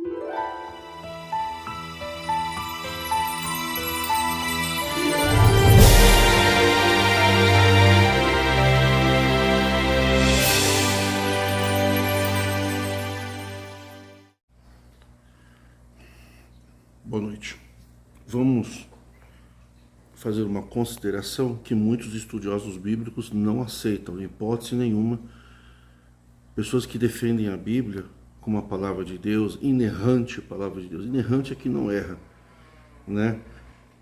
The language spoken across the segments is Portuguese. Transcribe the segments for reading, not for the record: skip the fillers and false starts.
Boa noite. Vamos fazer uma consideração que muitos estudiosos bíblicos não aceitam, em hipótese nenhuma. Pessoas que defendem a Bíblia como a palavra de Deus, inerrante a palavra de Deus. Inerrante é que não erra, né?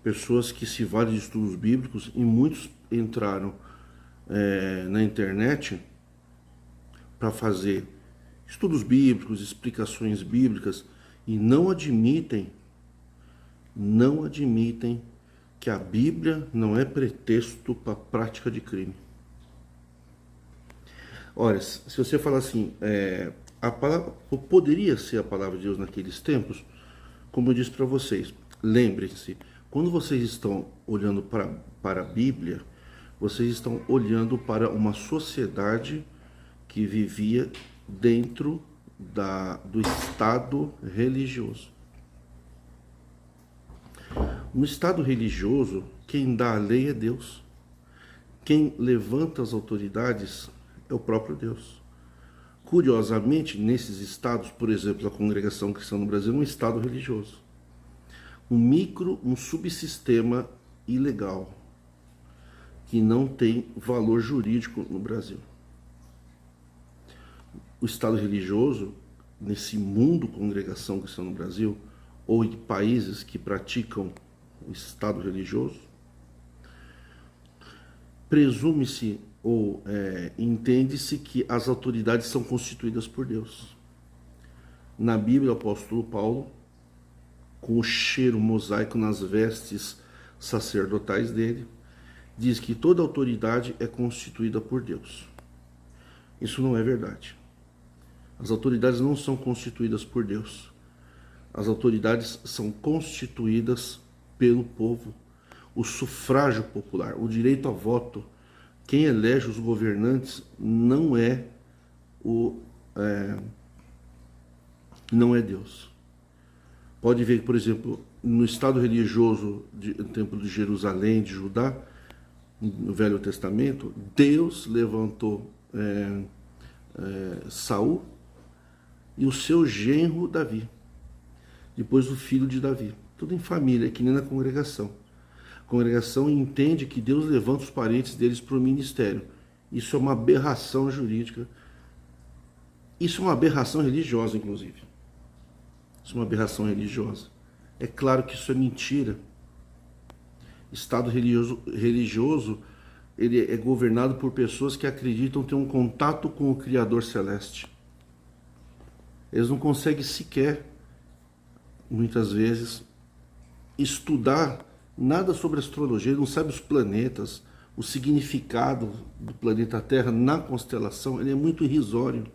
Pessoas que se valem de estudos bíblicos, e muitos entraram na internet para fazer estudos bíblicos, explicações bíblicas, e não admitem que a Bíblia não é pretexto para a prática de crime. Olha, se você falar assim, a palavra poderia ser a palavra de Deus naqueles tempos, como eu disse para vocês, lembrem-se, quando vocês estão olhando para a Bíblia, vocês estão olhando para uma sociedade que vivia dentro do Estado religioso. No Estado religioso, quem dá a lei é Deus. Quem levanta as autoridades é o próprio Deus. Curiosamente, nesses estados, por exemplo, a Congregação Cristã no Brasil é um estado religioso. Um subsistema ilegal, que não tem valor jurídico no Brasil. O estado religioso, nesse mundo Congregação Cristã no Brasil, ou em países que praticam o estado religioso, presume-se ou entende-se que as autoridades são constituídas por Deus. Na Bíblia, o apóstolo Paulo, com o cheiro mosaico nas vestes sacerdotais dele, diz que toda autoridade é constituída por Deus. Isso não é verdade. As autoridades não são constituídas por Deus. As autoridades são constituídas pelo povo. O sufrágio popular, o direito a voto, quem elege os governantes não é Deus. Pode ver que, por exemplo, no estado religioso do Templo de Jerusalém, de Judá, no Velho Testamento, Deus levantou Saul e o seu genro Davi, depois o filho de Davi. Tudo em família, que nem na congregação. A congregação entende que Deus levanta os parentes deles para o ministério. Isso é uma aberração jurídica. Isso é uma aberração religiosa, inclusive. Isso é uma aberração religiosa. É claro que isso é mentira. Estado religioso ele é governado por pessoas que acreditam ter um contato com o Criador Celeste. Eles não conseguem sequer, muitas vezes, estudar nada sobre astrologia, ele não sabe os planetas, o significado do planeta Terra na constelação, ele é muito irrisório.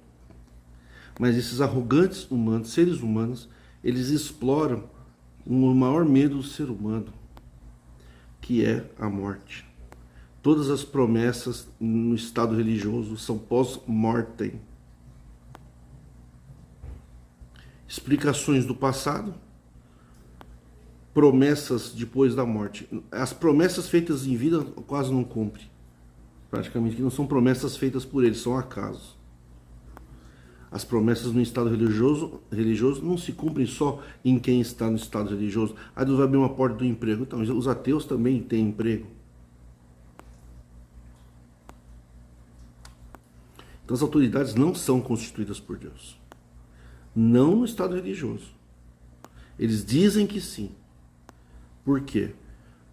Mas esses arrogantes humanos, seres humanos, eles exploram o maior medo do ser humano, que é a morte. Todas as promessas no estado religioso são pós-mortem. Explicações do passado, promessas depois da morte. As promessas feitas em vida quase não cumprem. Praticamente, que não são promessas feitas por eles, são acasos. As promessas no estado religioso não se cumprem só em quem está no estado religioso. Ah, Deus vai abrir uma porta do emprego. Então, os ateus também têm emprego. Então, as autoridades não são constituídas por Deus. Não no estado religioso. Eles dizem que sim. Por quê?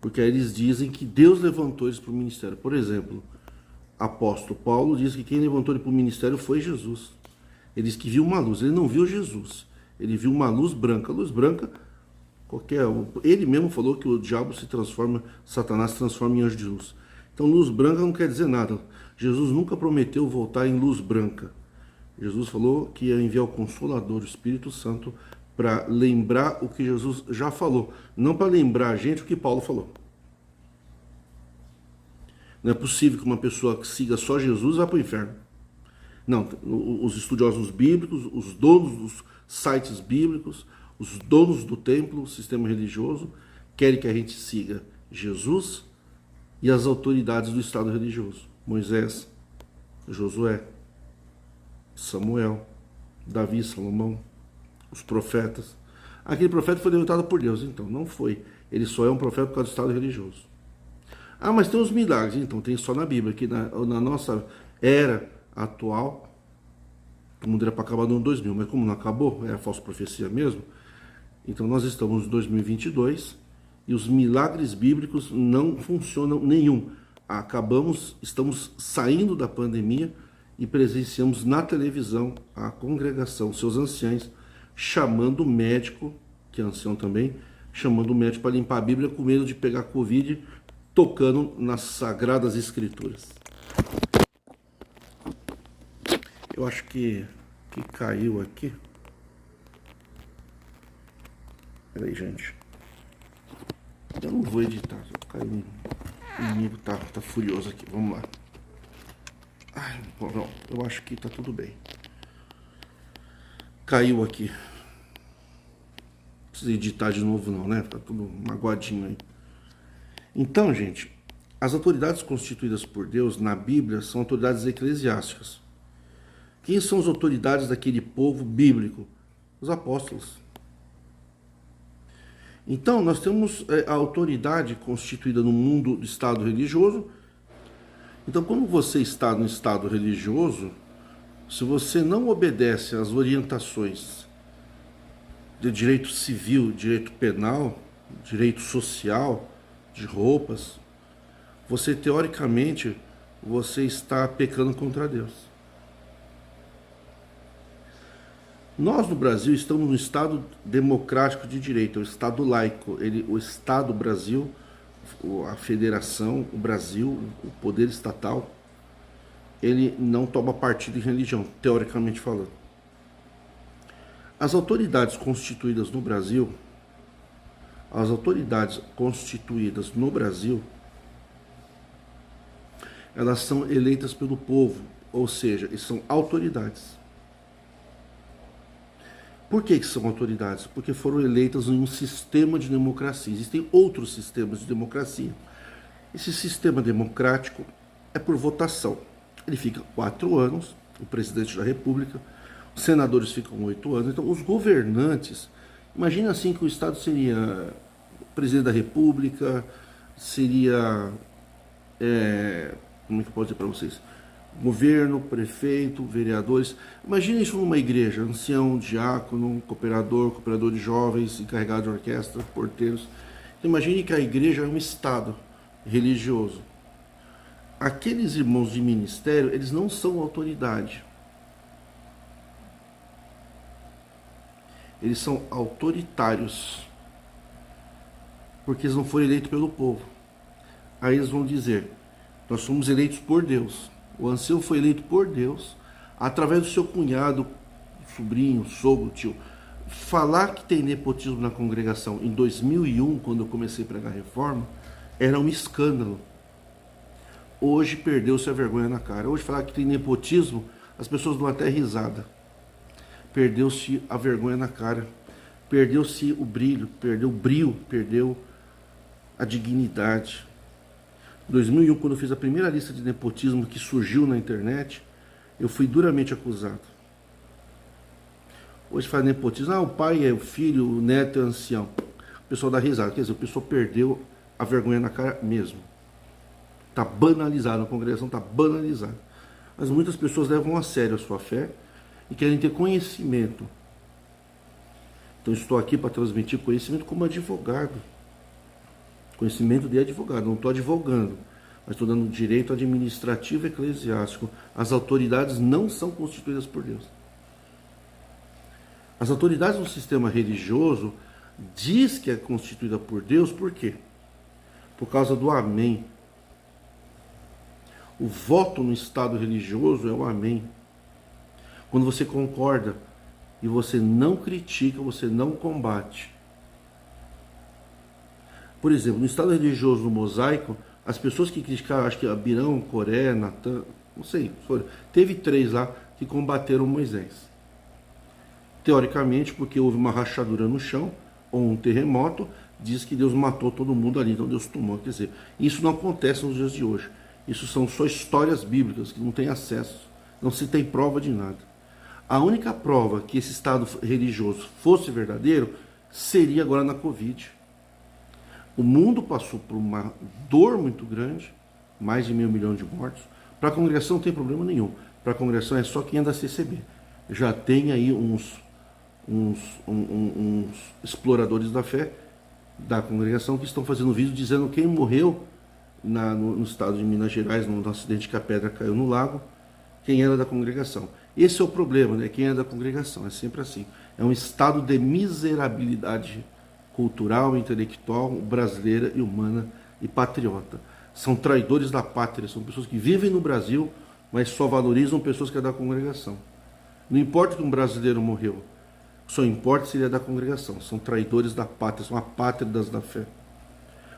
Porque aí eles dizem que Deus levantou eles para o ministério. Por exemplo, apóstolo Paulo diz que quem levantou ele para o ministério foi Jesus. Ele diz que viu uma luz. Ele não viu Jesus. Ele viu uma luz branca. Luz branca, ele mesmo falou que o diabo Satanás se transforma em anjo de luz. Então, luz branca não quer dizer nada. Jesus nunca prometeu voltar em luz branca. Jesus falou que ia enviar o Consolador, o Espírito Santo, para lembrar o que Jesus já falou, não para lembrar a gente o que Paulo falou. Não é possível que uma pessoa que siga só Jesus vá para o inferno. Não, os estudiosos bíblicos, os donos dos sites bíblicos, os donos do templo, o sistema religioso, querem que a gente siga Jesus e as autoridades do Estado religioso. Moisés, Josué, Samuel, Davi, Salomão, os profetas. Aquele profeta foi levantado por Deus, então, não foi. Ele só é um profeta por causa do Estado religioso. Ah, mas tem os milagres. Então, tem só na Bíblia, que na nossa era atual, o mundo era para acabar no ano 2000, mas como não acabou, era falsa profecia mesmo, então nós estamos em 2022 e os milagres bíblicos não funcionam nenhum. Estamos saindo da pandemia e presenciamos na televisão a congregação, seus anciãos, chamando o médico, que é ancião também, chamando o médico para limpar a Bíblia com medo de pegar Covid, tocando nas Sagradas Escrituras. Eu acho que caiu aqui. Peraí, gente. Eu não vou editar. Caiu. O inimigo tá furioso aqui. Vamos lá. Ai, não, eu acho que tá tudo bem. Caiu aqui. Não precisa editar de novo não, né? Tá tudo magoadinho aí. Então, gente, as autoridades constituídas por Deus na Bíblia são autoridades eclesiásticas. Quem são as autoridades daquele povo bíblico? Os apóstolos. Então, nós temos a autoridade constituída no mundo do Estado religioso. Então, quando você está no Estado religioso, se você não obedece às orientações de direito civil, direito penal, direito social, de roupas, você, teoricamente, você está pecando contra Deus. Nós no Brasil estamos no Estado democrático de direito, o Estado laico. O Estado Brasil, a Federação, o Brasil, o poder estatal, ele não toma partido em religião, teoricamente falando. As autoridades constituídas no Brasil, elas são eleitas pelo povo, ou seja, são autoridades. Por que são autoridades? Porque foram eleitas em um sistema de democracia. Existem outros sistemas de democracia. Esse sistema democrático é por votação. Ele fica 4 anos, o presidente da República, os senadores ficam 8 anos. Então, os governantes, imagina assim que o Estado seria o presidente da República, seria, como é que eu posso dizer para vocês? Governo, prefeito, vereadores. Imagina isso numa igreja, ancião, diácono, cooperador de jovens, encarregado de orquestra, porteiros. Imagine que a igreja é um estado religioso. Aqueles irmãos de ministério, eles não são autoridade. Eles são autoritários. Porque eles não foram eleitos pelo povo. Aí eles vão dizer, nós somos eleitos por Deus. O ancião foi eleito por Deus, através do seu cunhado, sobrinho, sogro, tio. Falar que tem nepotismo na congregação em 2001, quando eu comecei a pregar a reforma, era um escândalo. Hoje perdeu-se a vergonha na cara. Hoje falar que tem nepotismo, as pessoas dão até risada. Perdeu-se a vergonha na cara. Perdeu-se o brilho, perdeu a dignidade. Em 2001, quando eu fiz a primeira lista de nepotismo que surgiu na internet, eu fui duramente acusado. Hoje faz nepotismo, o pai é o filho, o neto é o ancião. O pessoal dá risada, quer dizer, o pessoal perdeu a vergonha na cara mesmo. Está banalizado, a congregação está banalizada. Mas muitas pessoas levam a sério a sua fé e querem ter conhecimento. Então estou aqui para transmitir conhecimento como advogado. Conhecimento de advogado, não estou advogando, mas estou dando direito administrativo e eclesiástico. As autoridades não são constituídas por Deus. As autoridades do sistema religioso diz que é constituída por Deus, por quê? Por causa do amém. O voto no Estado religioso é o amém. Quando você concorda e você não critica, você não combate. Por exemplo, no Estado religioso no mosaico, as pessoas que criticaram, acho que Abirão, Coré, Natan, não sei, teve 3 lá que combateram Moisés. Teoricamente, porque houve uma rachadura no chão ou um terremoto, diz que Deus matou todo mundo ali, então Deus tomou. Quer dizer, isso não acontece nos dias de hoje. Isso são só histórias bíblicas que não têm acesso, não se tem prova de nada. A única prova que esse estado religioso fosse verdadeiro seria agora na Covid. O mundo passou por uma dor muito grande, mais de 500 mil de mortos. Para a congregação não tem problema nenhum. Para a congregação é só quem é da CCB. Já tem aí uns exploradores da fé da congregação que estão fazendo vídeo dizendo quem morreu no estado de Minas Gerais, no acidente que a pedra caiu no lago, quem era da congregação. Esse é o problema, né? Quem é da congregação, é sempre assim. É um estado de miserabilidade cultural, intelectual, brasileira e humana e patriota. São traidores da pátria, são pessoas que vivem no Brasil, mas só valorizam pessoas que é da congregação. Não importa que um brasileiro morreu, só importa se ele é da congregação. São traidores da pátria, são apátridas da fé.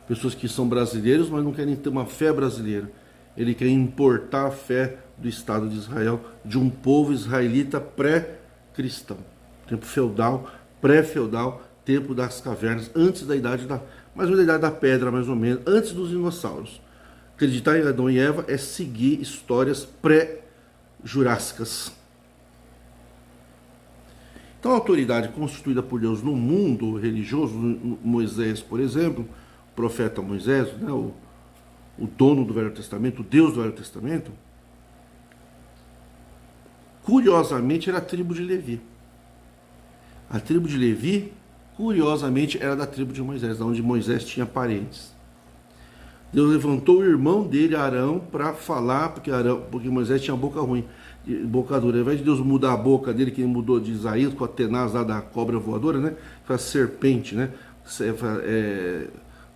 Pessoas que são brasileiros, mas não querem ter uma fé brasileira. Ele quer importar a fé do Estado de Israel, de um povo israelita pré-cristão. Tempo feudal, pré-feudal, tempo das cavernas, antes da idade da... mais ou menos da idade da pedra, mais ou menos, antes dos dinossauros. Acreditar em Adão e Eva é seguir histórias pré-jurássicas. Então a autoridade constituída por Deus no mundo religioso, Moisés, por exemplo, o profeta Moisés, né, o dono do Velho Testamento, o Deus do Velho Testamento, curiosamente era a tribo de Levi. A tribo de Levi, curiosamente, era da tribo de Moisés, onde Moisés tinha parentes. Deus levantou o irmão dele, Arão, para falar, porque Moisés tinha boca ruim, boca dura. Ao invés de Deus mudar a boca dele, que ele mudou de Isaías, com a tenaz lá da cobra voadora, né? Para serpente, né?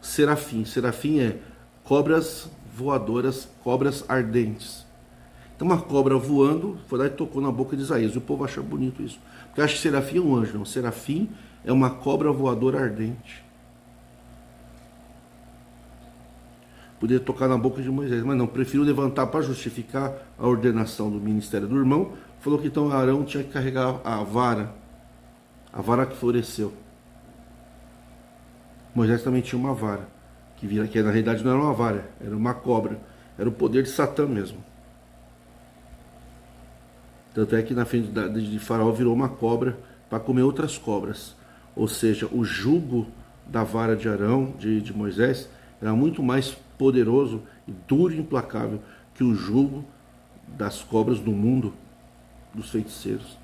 Serafim. Serafim é cobras voadoras, cobras ardentes. Então uma cobra voando, foi lá e tocou na boca de Isaías. E o povo acha bonito isso. Porque acha que serafim é um anjo, não. Serafim é uma cobra voadora ardente. Poderia tocar na boca de Moisés, mas não, preferiu levantar para justificar a ordenação do ministério do irmão. Falou que então Arão tinha que carregar a vara que floresceu. Moisés também tinha uma vara, que na realidade não era uma vara, era uma cobra, era o poder de Satã mesmo. Tanto é que na frente de Faraó virou uma cobra para comer outras cobras. Ou seja, o jugo da vara de Arão, de Moisés, era muito mais poderoso e duro e implacável que o jugo das cobras do mundo, dos feiticeiros.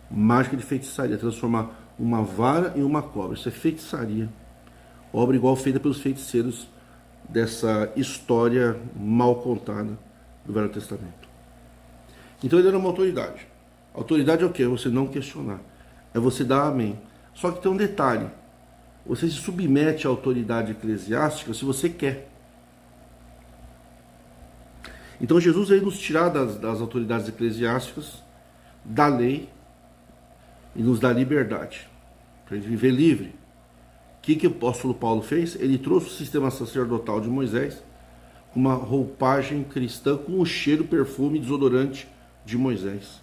Mágica de feitiçaria, transformar uma vara em uma cobra. Isso é feitiçaria. Obra igual feita pelos feiticeiros dessa história mal contada do Velho Testamento. Então ele era uma autoridade. Autoridade é o quê? É você não questionar. É você dar amém. Só que tem um detalhe. Você se submete à autoridade eclesiástica se você quer. Então Jesus veio nos tirar das autoridades eclesiásticas, da lei, e nos dá liberdade, para ele viver livre. O que o apóstolo Paulo fez? Ele trouxe o sistema sacerdotal de Moisés, com uma roupagem cristã, com o cheiro, perfume, desodorante de Moisés.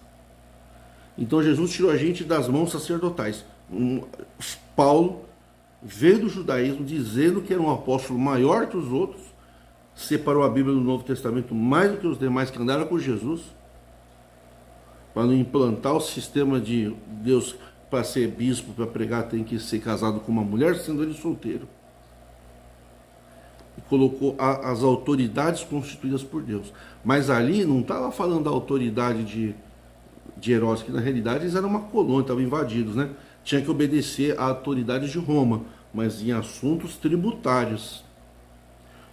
Então Jesus tirou a gente das mãos sacerdotais. Paulo veio do judaísmo dizendo que era um apóstolo maior que os outros, separou a Bíblia do Novo Testamento mais do que os demais que andaram com Jesus, para não implantar o sistema de Deus, para ser bispo, para pregar, tem que ser casado com uma mulher, sendo ele solteiro. E colocou as autoridades constituídas por Deus. Mas ali não estava falando da autoridade de Herodes, que na realidade eles eram uma colônia, estavam invadidos, né? Tinha que obedecer à autoridade de Roma, mas em assuntos tributários.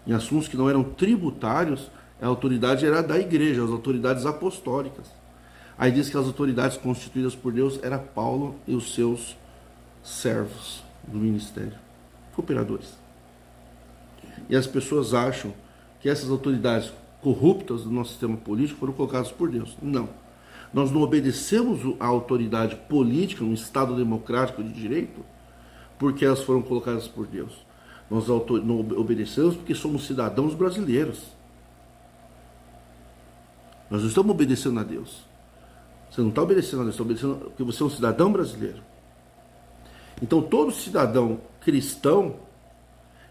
Em assuntos que não eram tributários, a autoridade era da igreja, as autoridades apostólicas. Aí diz que as autoridades constituídas por Deus era Paulo e os seus servos do ministério, cooperadores. E as pessoas acham que essas autoridades corruptas do nosso sistema político foram colocadas por Deus. Não. Nós não obedecemos à autoridade política, no Estado democrático de direito, porque elas foram colocadas por Deus. Nós não obedecemos porque somos cidadãos brasileiros. Nós não estamos obedecendo a Deus. Você não está obedecendo a Deus, você está obedecendo porque você é um cidadão brasileiro. Então todo cidadão cristão,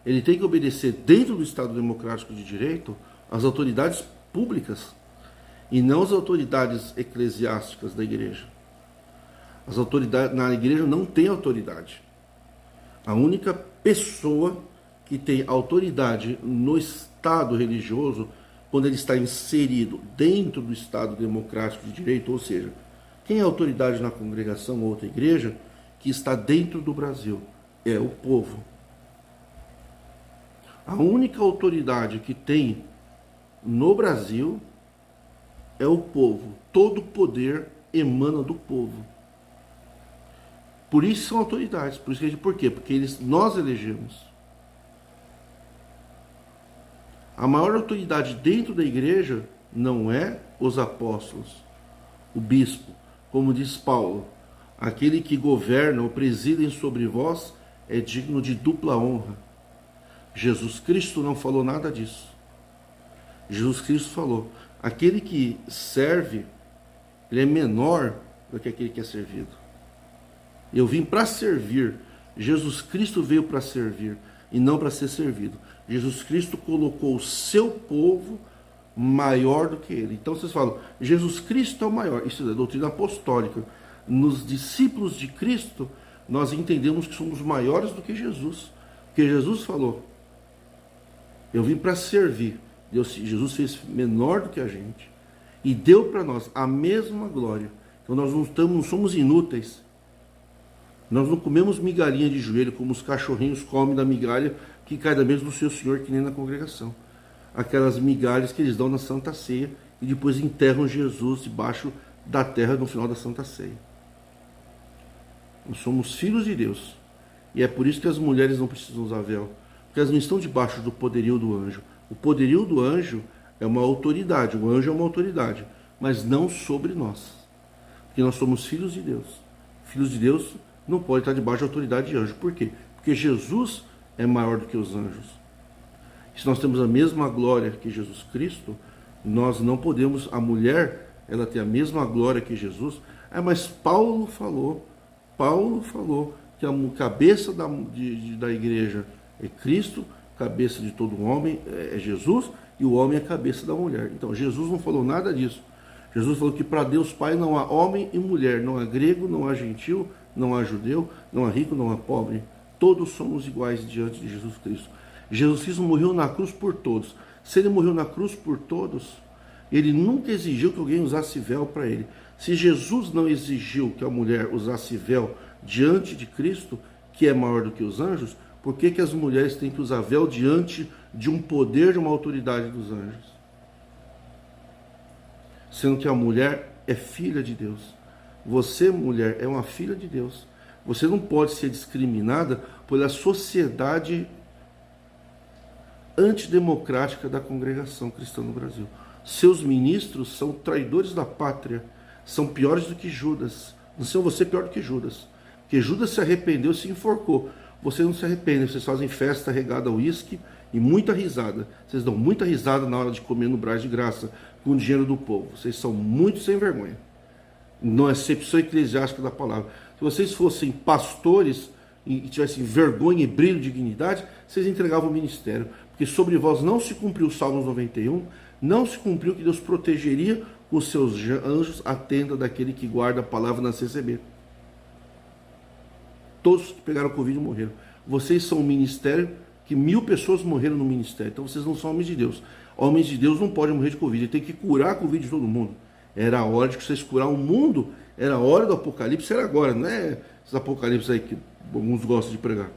ele tem que obedecer dentro do Estado Democrático de Direito às autoridades públicas e não às autoridades eclesiásticas da igreja. As autoridades na igreja não tem autoridade. A única pessoa que tem autoridade no Estado religioso, quando ele está inserido dentro do Estado Democrático de Direito, ou seja, quem é autoridade na congregação ou outra igreja que está dentro do Brasil? É o povo. A única autoridade que tem no Brasil é o povo. Todo poder emana do povo. Por isso são autoridades. Por quê? Porque nós elegemos. A maior autoridade dentro da igreja não é os apóstolos, o bispo. Como diz Paulo, aquele que governa ou preside sobre vós é digno de dupla honra. Jesus Cristo não falou nada disso. Jesus Cristo falou, aquele que serve, ele é menor do que aquele que é servido. Eu vim para servir. Jesus Cristo veio para servir e não para ser servido. Jesus Cristo colocou o seu povo maior do que ele. Então vocês falam, Jesus Cristo é o maior. Isso é doutrina apostólica. Nos discípulos de Cristo, nós entendemos que somos maiores do que Jesus. Porque Jesus falou, eu vim para servir. Jesus fez menor do que a gente e deu para nós a mesma glória. Então nós não somos inúteis. Nós não comemos migalhinha de joelho como os cachorrinhos comem da migalha que cai da mesa do seu Senhor, que nem na congregação. Aquelas migalhas que eles dão na Santa Ceia e depois enterram Jesus debaixo da terra no final da Santa Ceia. Nós somos filhos de Deus. E é por isso que as mulheres não precisam usar véu. Porque elas não estão debaixo do poderio do anjo. O poderio do anjo é uma autoridade. O anjo é uma autoridade. Mas não sobre nós. Porque nós somos filhos de Deus. Filhos de Deus não podem estar debaixo da autoridade de anjo. Por quê? Porque Jesus é maior do que os anjos. E se nós temos a mesma glória que Jesus Cristo, nós não podemos... A mulher, ela tem a mesma glória que Jesus. Mas Paulo falou que a cabeça da igreja é Cristo, cabeça de todo homem é Jesus, e o homem é a cabeça da mulher. Então, Jesus não falou nada disso. Jesus falou que para Deus Pai não há homem e mulher, não há grego, não há gentil, não há judeu, não há rico, não há pobre. Todos somos iguais diante de Jesus Cristo. Jesus Cristo morreu na cruz por todos. Se ele morreu na cruz por todos, ele nunca exigiu que alguém usasse véu para ele. Se Jesus não exigiu que a mulher usasse véu diante de Cristo, que é maior do que os anjos, por que as mulheres têm que usar véu diante de um poder, de uma autoridade dos anjos? Sendo que a mulher é filha de Deus. Você, mulher, é uma filha de Deus. Você não pode ser discriminada pela sociedade antidemocrática da congregação cristã no Brasil. Seus ministros são traidores da pátria, são piores do que Judas. Não são você pior do que Judas. Porque Judas se arrependeu, se enforcou. Você não se arrepende, vocês fazem festa regada a uísque e muita risada. Vocês dão muita risada na hora de comer no Brás de Graça com o dinheiro do povo. Vocês são muito sem vergonha. Na acepção eclesiástica da palavra. Se vocês fossem pastores e tivessem vergonha e brilho de dignidade, vocês entregavam o ministério. Porque sobre vós não se cumpriu o Salmos 91, não se cumpriu que Deus protegeria com os seus anjos a tenda daquele que guarda a palavra na CCB. Todos que pegaram Covid morreram. Vocês são um ministério que 1000 pessoas morreram no ministério. Então vocês não são homens de Deus. Homens de Deus não podem morrer de Covid. Ele tem que curar a Covid de todo mundo. Era a hora de vocês curar o mundo. Era a hora do Apocalipse. Era agora. Não é esses Apocalipse aí que alguns gostam de pregar.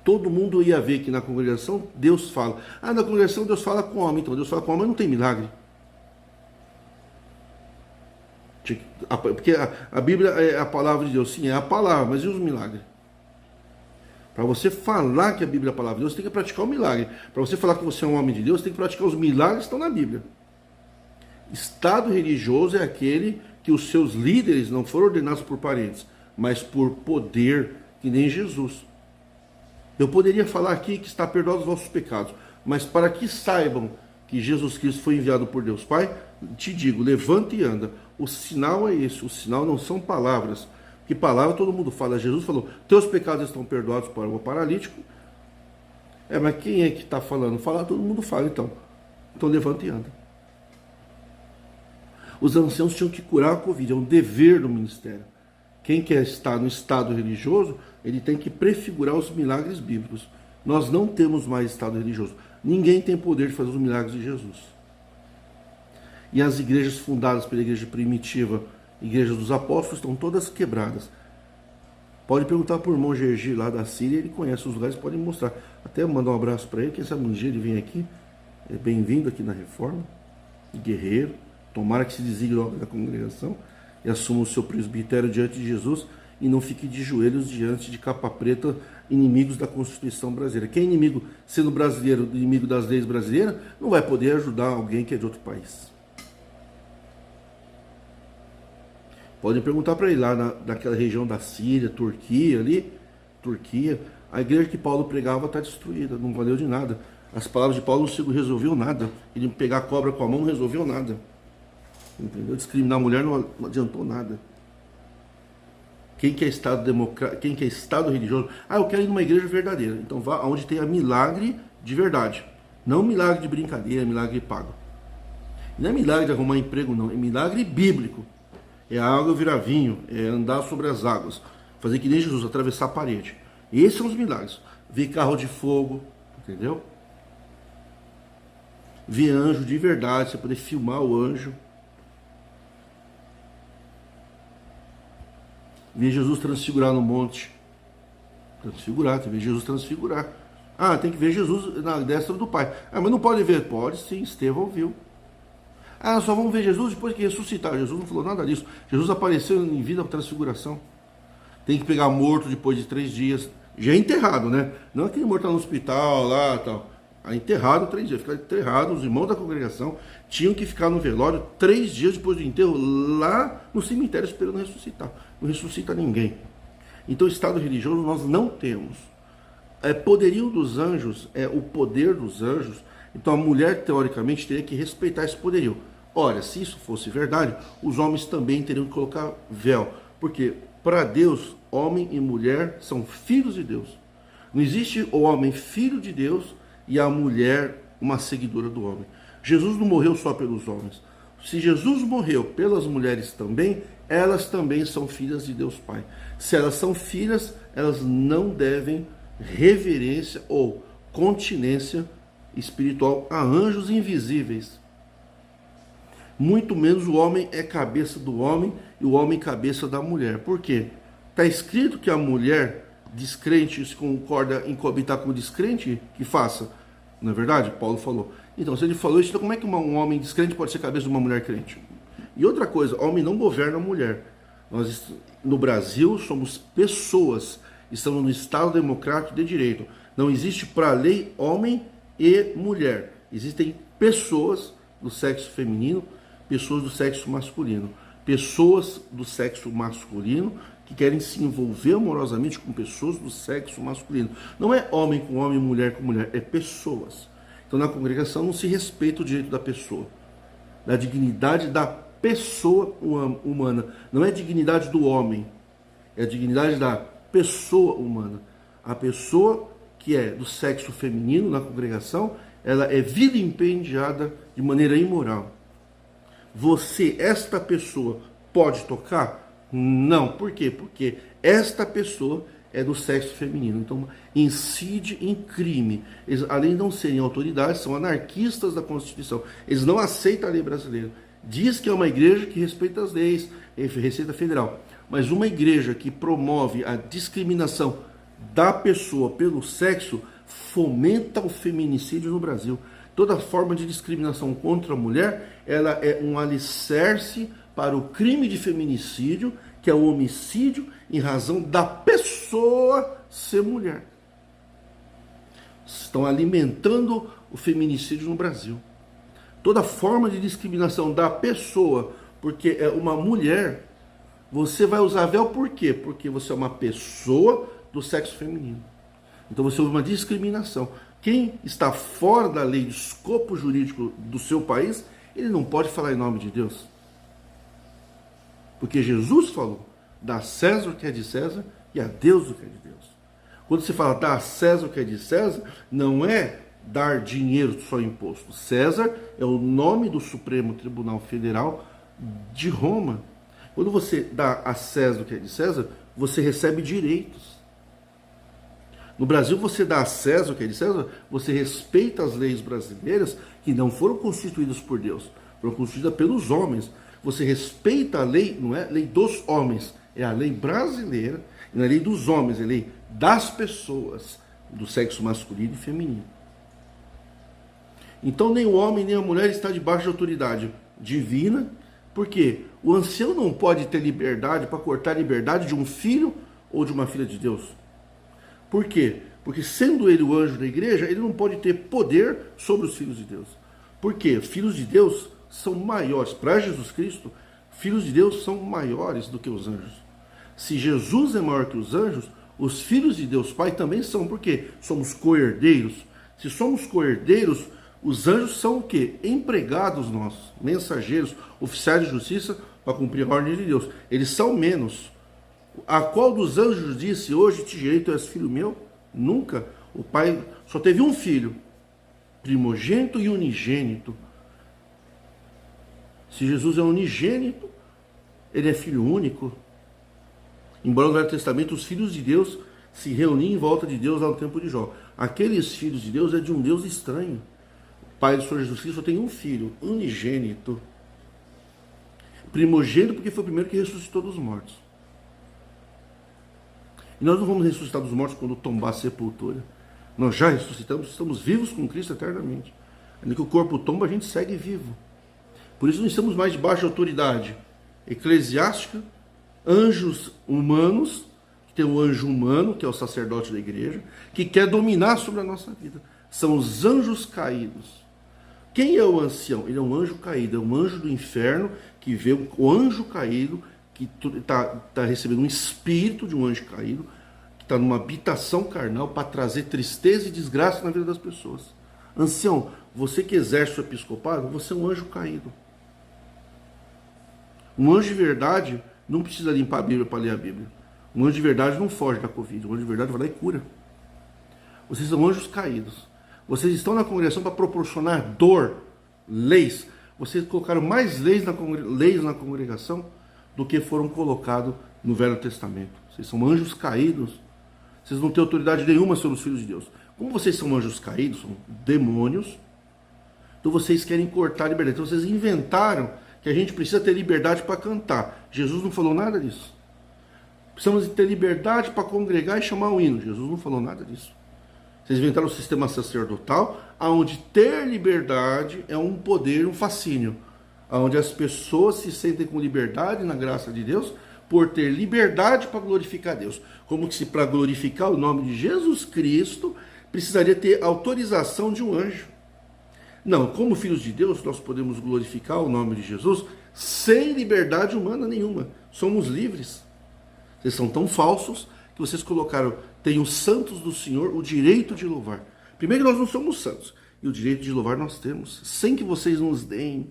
Todo mundo ia ver que na congregação Deus fala. Na congregação Deus fala com o homem. Então Deus fala com o homem, mas não tem milagre. Porque a Bíblia é a palavra de Deus. Sim, é a palavra, mas e os milagres? Para você falar que a Bíblia é a palavra de Deus, você tem que praticar o milagre. Para você falar que você é um homem de Deus, você tem que praticar os milagres que estão na Bíblia. Estado religioso é aquele que os seus líderes não foram ordenados por parentes, mas por poder, que nem Jesus. Eu poderia falar aqui que está perdoado os vossos pecados, mas para que saibam que Jesus Cristo foi enviado por Deus Pai, te digo, levanta e anda. O sinal é esse, o sinal não são palavras. Que palavra todo mundo fala. Jesus falou, teus pecados estão perdoados para o paralítico. Mas quem é que está falando? Fala, todo mundo fala, então. Então levanta e anda. Os anciãos tinham que curar a Covid, é um dever do ministério. Quem quer estar no estado religioso, ele tem que prefigurar os milagres bíblicos. Nós não temos mais estado religioso. Ninguém tem poder de fazer os milagres de Jesus. E as igrejas fundadas pela igreja primitiva, igreja dos apóstolos, estão todas quebradas. Pode perguntar para o irmão Gergi lá da Síria, ele conhece os lugares, pode mostrar. Até mandar um abraço para ele, quem sabe um dia ele vem aqui. É bem-vindo aqui na Reforma, guerreiro. Tomara que se desligue logo da congregação e assuma o seu presbitério diante de Jesus e não fique de joelhos diante de capa preta, inimigos da Constituição brasileira. Quem é inimigo, sendo brasileiro, inimigo das leis brasileiras, não vai poder ajudar alguém que é de outro país. Podem perguntar para ele lá naquela região da Síria, Turquia ali, Turquia, a igreja que Paulo pregava está destruída, não valeu de nada. As palavras de Paulo não resolveu nada. Ele pegar a cobra com a mão não resolveu nada. Entendeu? Discriminar a mulher não adiantou nada. Quem quer Estado democrático, quem quer Estado religioso, eu quero ir numa igreja verdadeira. Então vá onde tenha milagre de verdade. Não milagre de brincadeira, milagre pago. Não é milagre de arrumar emprego, não. É milagre bíblico. É a água virar vinho, é andar sobre as águas. Fazer que nem Jesus, atravessar a parede. Esses são os milagres. Ver carro de fogo, entendeu? Ver anjo de verdade, você poder filmar o anjo. Ver Jesus transfigurar no monte. Transfigurar, tem que ver Jesus transfigurar. Tem que ver Jesus na destra do Pai. Mas não pode ver? Pode sim, Estevão viu. Só vamos ver Jesus depois que ressuscitar. Jesus não falou nada disso. Jesus apareceu em vida para transfiguração. Tem que pegar morto depois de 3 dias. Já é enterrado, né? Não aquele morto tá no hospital lá e tal. Enterrado 3 dias. Ficar enterrado, os irmãos da congregação tinham que ficar no velório 3 dias depois do enterro, lá no cemitério esperando ressuscitar. Não ressuscita ninguém. Então, estado religioso nós não temos. Poderio dos anjos, o poder dos anjos. Então, a mulher, teoricamente, teria que respeitar esse poderio. Ora, se isso fosse verdade, os homens também teriam que colocar véu. Porque, para Deus, homem e mulher são filhos de Deus. Não existe o homem filho de Deus e a mulher uma seguidora do homem. Jesus não morreu só pelos homens. Se Jesus morreu pelas mulheres também, elas também são filhas de Deus Pai. Se elas são filhas, elas não devem reverência ou continência espiritual a anjos invisíveis. Muito menos o homem é cabeça do homem e o homem cabeça da mulher. Por quê? Está escrito que a mulher descrente se concorda em coabitar com o descrente, que faça. Não é verdade? Paulo falou. Então, se ele falou isso, então como é que um homem descrente pode ser cabeça de uma mulher crente? E outra coisa, homem não governa a mulher. Nós, no Brasil, somos pessoas. Estamos no Estado democrático de direito. Não existe para a lei homem e mulher. Existem pessoas do sexo feminino, pessoas do sexo masculino. Pessoas do sexo masculino que querem se envolver amorosamente com pessoas do sexo masculino. Não é homem com homem, mulher com mulher, é pessoas. Então, na congregação não se respeita o direito da pessoa, da dignidade da pessoa humana. Não é a dignidade do homem, é a dignidade da pessoa humana. A pessoa que é do sexo feminino na congregação, ela é vilipendiada de maneira imoral. Você, esta pessoa, pode tocar? Não. Por quê? Porque esta pessoa é do sexo feminino. Então, incide em crime. Eles, além de não serem autoridades, são anarquistas da Constituição. Eles não aceitam a lei brasileira. Diz que é uma igreja que respeita as leis, Receita Federal. Mas uma igreja que promove a discriminação da pessoa pelo sexo fomenta o feminicídio no Brasil. Toda forma de discriminação contra a mulher, ela é um alicerce para o crime de feminicídio, que é o homicídio em razão da pessoa ser mulher. Estão alimentando o feminicídio no Brasil. Toda forma de discriminação da pessoa, porque é uma mulher, você vai usar véu por quê? Porque você é uma pessoa do sexo feminino. Então você houve uma discriminação. Quem está fora da lei, do escopo jurídico do seu país, ele não pode falar em nome de Deus? Porque Jesus falou, dá a César o que é de César e a Deus o que é de Deus. Quando você fala dá a César o que é de César, não é dar dinheiro só imposto. César é o nome do Supremo Tribunal Federal de Roma. Quando você dá a César o que é de César, você recebe direitos. No Brasil, você dá a César o que é de César, você respeita as leis brasileiras que não foram constituídas por Deus, foram constituídas pelos homens. Você respeita a lei, não é lei dos homens, é a lei brasileira, não é lei dos homens, é lei das pessoas, do sexo masculino e feminino. Então nem o homem nem a mulher está debaixo de autoridade divina, porque o ancião não pode ter liberdade para cortar a liberdade de um filho ou de uma filha de Deus. Por quê? Porque sendo ele o anjo da igreja, ele não pode ter poder sobre os filhos de Deus. Por quê? Filhos de Deus são maiores. Para Jesus Cristo, filhos de Deus são maiores do que os anjos. Se Jesus é maior que os anjos, os filhos de Deus Pai também são. Por quê? Somos co-herdeiros. Se somos co-herdeiros, os anjos são o quê? Empregados nossos, mensageiros, oficiais de justiça para cumprir a ordem de Deus. Eles são menos. A qual dos anjos disse, hoje te gerei, tu és filho meu? Nunca. O pai só teve um filho, primogênito e unigênito. Se Jesus é unigênito, ele é filho único. Embora no Velho Testamento os filhos de Deus se reuniam em volta de Deus lá no tempo de Jó. Aqueles filhos de Deus é de um Deus estranho. O pai do Senhor Jesus Cristo só tem um filho, unigênito. Primogênito porque foi o primeiro que ressuscitou dos mortos. E nós não vamos ressuscitar dos mortos quando tombar a sepultura. Nós já ressuscitamos, estamos vivos com Cristo eternamente. Ainda que o corpo tomba, a gente segue vivo. Por isso não estamos mais debaixo de autoridade eclesiástica, anjos humanos, que tem o anjo humano, que é o sacerdote da igreja, que quer dominar sobre a nossa vida. São os anjos caídos. Quem é o ancião? Ele é um anjo caído, é um anjo do inferno que vê o anjo caído, que está recebendo um espírito de um anjo caído, que está numa habitação carnal para trazer tristeza e desgraça na vida das pessoas. Ancião, você que exerce o episcopado, você é um anjo caído. Um anjo de verdade não precisa limpar a Bíblia para ler a Bíblia. Um anjo de verdade não foge da Covid. Um anjo de verdade vai lá e cura. Vocês são anjos caídos. Vocês estão na congregação para proporcionar dor, leis. Vocês colocaram mais leis na congregação do que foram colocados no Velho Testamento. Vocês são anjos caídos. Vocês não têm autoridade nenhuma sobre os filhos de Deus. Como vocês são anjos caídos, são demônios, então vocês querem cortar a liberdade. Então vocês inventaram que a gente precisa ter liberdade para cantar. Jesus não falou nada disso. Precisamos ter liberdade para congregar e chamar o hino. Jesus não falou nada disso. Vocês inventaram o sistema sacerdotal, onde ter liberdade é um poder, um fascínio. Onde as pessoas se sentem com liberdade na graça de Deus, por ter liberdade para glorificar Deus. Como se para glorificar o nome de Jesus Cristo, precisaria ter autorização de um anjo. Não, como filhos de Deus, nós podemos glorificar o nome de Jesus sem liberdade humana nenhuma. Somos livres. Vocês são tão falsos que vocês colocaram, tem os santos do Senhor o direito de louvar. Primeiro, nós não somos santos, e o direito de louvar nós temos, sem que vocês nos deem.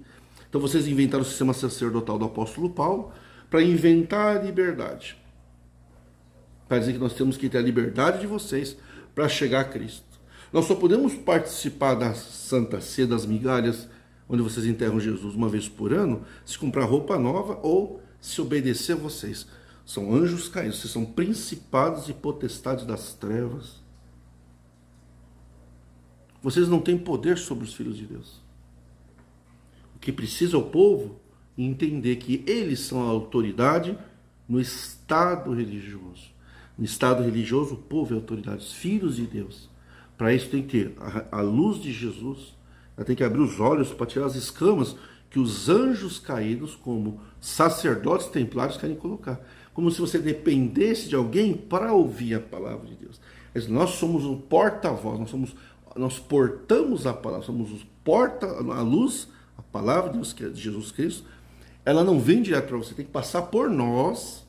Então vocês inventaram o sistema sacerdotal do apóstolo Paulo para inventar a liberdade. Para dizer que nós temos que ter a liberdade de vocês para chegar a Cristo. Nós só podemos participar da Santa Ceia, das migalhas, onde vocês enterram Jesus uma vez por ano, se comprar roupa nova ou se obedecer a vocês. São anjos caídos, vocês são principados e potestades das trevas. Vocês não têm poder sobre os filhos de Deus. O que precisa é o povo entender que eles são a autoridade no estado religioso. No estado religioso, o povo é a autoridade, os filhos de Deus. Para isso tem que ter a luz de Jesus, ela tem que abrir os olhos para tirar as escamas que os anjos caídos, como sacerdotes templários, querem colocar. Como se você dependesse de alguém para ouvir a palavra de Deus. Mas nós somos o porta-voz, nós portamos a palavra, somos os a luz, a palavra de Deus, que é de Jesus Cristo. Ela não vem direto para você, tem que passar por nós.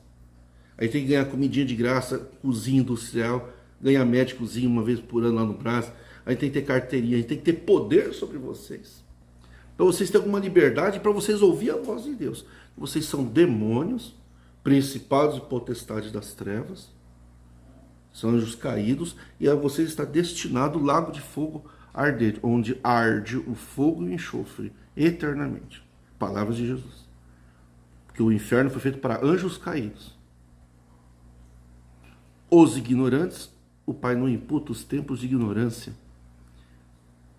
Aí tem que ganhar comidinha de graça, cozinha industrial, ganhar médicozinho uma vez por ano lá no Brás. Aí tem que ter carteirinha, aí tem que ter poder sobre vocês. para vocês terem alguma liberdade, para vocês ouvir a voz de Deus. Vocês são demônios, principados e potestades das trevas, são anjos caídos, e a vocês está destinado o lago de fogo ardente, onde arde o fogo e o enxofre eternamente. Palavras de Jesus. Porque o inferno foi feito para anjos caídos. Os ignorantes, o Pai não imputa os tempos de ignorância.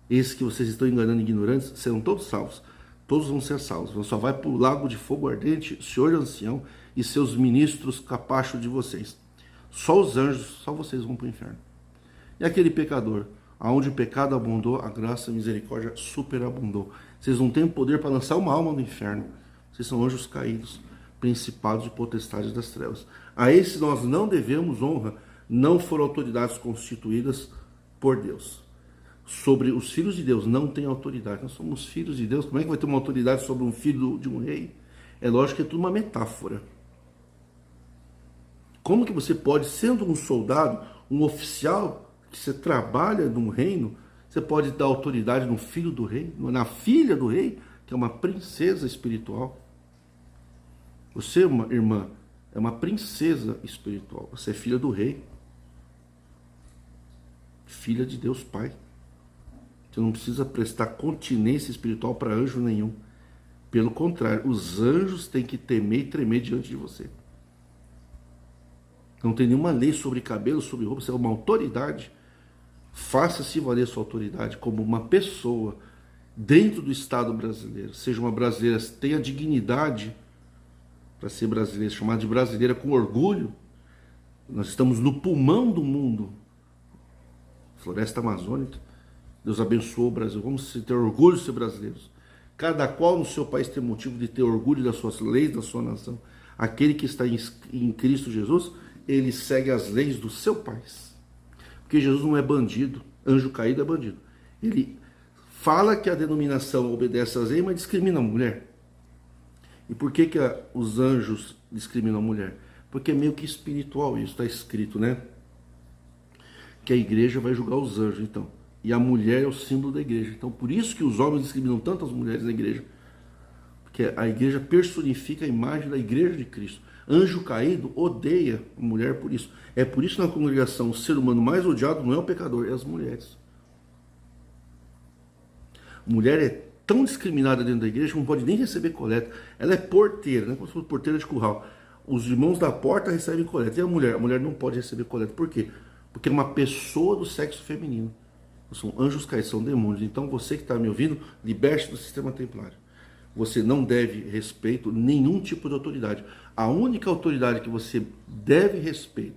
Esses que vocês estão enganando ignorantes, serão todos salvos. Todos vão ser salvos. Só vai para o lago de fogo ardente, o Senhor ancião e seus ministros capachos de vocês. Só os anjos, só vocês vão para o inferno. E aquele pecador, aonde o pecado abundou, a graça e a misericórdia superabundou. Vocês não têm poder para lançar uma alma no inferno. Vocês são anjos caídos, principados e potestades das trevas. A esses nós não devemos honra, não foram autoridades constituídas por Deus. Sobre os filhos de Deus não tem autoridade. Nós somos filhos de Deus. Como é que vai ter uma autoridade sobre um filho de um rei? É lógico que é tudo uma metáfora. Como que você pode, sendo um soldado, um oficial, que você trabalha num reino, você pode dar autoridade no filho do rei, na filha do rei, que é uma princesa espiritual? Você, irmã, é uma princesa espiritual. Você é filha do rei. Filha de Deus Pai. Você não precisa prestar continência espiritual para anjo nenhum. Pelo contrário, os anjos têm que temer e tremer diante de você. Não tem nenhuma lei sobre cabelo, sobre roupa, você é uma autoridade. Faça-se valer sua autoridade como uma pessoa dentro do Estado brasileiro. Seja uma brasileira, tenha dignidade para ser brasileira, chamada de brasileira com orgulho. Nós estamos no pulmão do mundo. Floresta Amazônica. Deus abençoou o Brasil. Vamos ter orgulho de ser brasileiros. Cada qual no seu país tem motivo de ter orgulho das suas leis, da sua nação. Aquele que está em Cristo Jesus, ele segue as leis do seu país. Porque Jesus não é bandido. Anjo caído é bandido. Ele fala que a denominação obedece às leis, mas discrimina a mulher. E por que os anjos discriminam a mulher? Porque é meio que espiritual isso, está escrito, né? Que a igreja vai julgar os anjos, então. E a mulher é o símbolo da igreja. Então, por isso que os homens discriminam tanto as mulheres na igreja. Porque a igreja personifica a imagem da igreja de Cristo. Anjo caído odeia a mulher por isso. É por isso que na congregação o ser humano mais odiado não é o pecador, é as mulheres. Mulher é tão discriminada dentro da igreja que não pode nem receber coleta. Ela é porteira, né? Como se fosse porteira de curral. Os irmãos da porta recebem coleta. E a mulher não pode receber coleta. Por quê? Porque é uma pessoa do sexo feminino. São anjos caídos, são demônios. Então você que está me ouvindo, liberte do sistema templário. Você não deve respeito nenhum tipo de autoridade. A única autoridade que você deve respeito,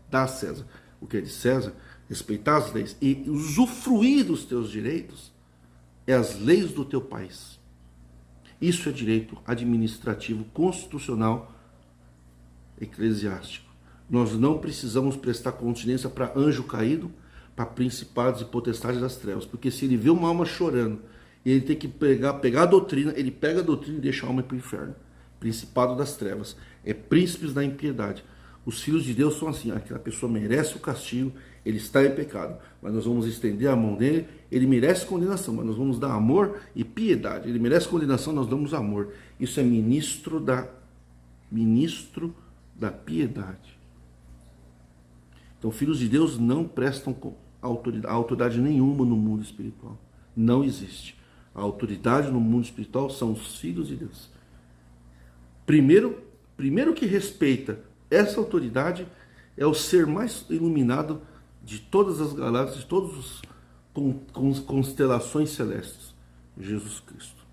dá a César o que é de César, respeitar as leis e usufruir dos teus direitos, é as leis do teu país. Isso é direito administrativo, constitucional, eclesiástico. Nós não precisamos prestar continência para anjo caído, para principados e potestades das trevas, porque se ele vê uma alma chorando, ele tem que pegar a doutrina, ele pega a doutrina e deixa a alma para o inferno. Principado das trevas, é príncipes da impiedade. Os filhos de Deus são assim, aquela pessoa merece o castigo, ele está em pecado, mas nós vamos estender a mão dele, ele merece condenação, mas nós vamos dar amor e piedade. Ele merece condenação, nós damos amor. Isso é ministro da piedade. Então, filhos de Deus não prestam autoridade nenhuma no mundo espiritual. Não existe. A autoridade no mundo espiritual são os filhos de Deus. Primeiro que respeita essa autoridade é o ser mais iluminado de todas as galáxias, de todas as constelações celestes, Jesus Cristo.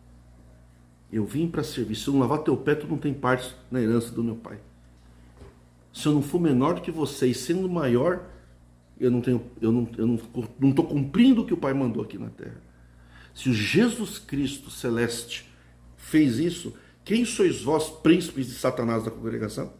Eu vim para servir. Se eu não lavar teu pé, tu não tem parte na herança do meu Pai. Se eu não for menor do que vocês, sendo maior, eu não estou cumprindo o que o Pai mandou aqui na terra. Se o Jesus Cristo celeste fez isso, quem sois vós, príncipes de Satanás da congregação?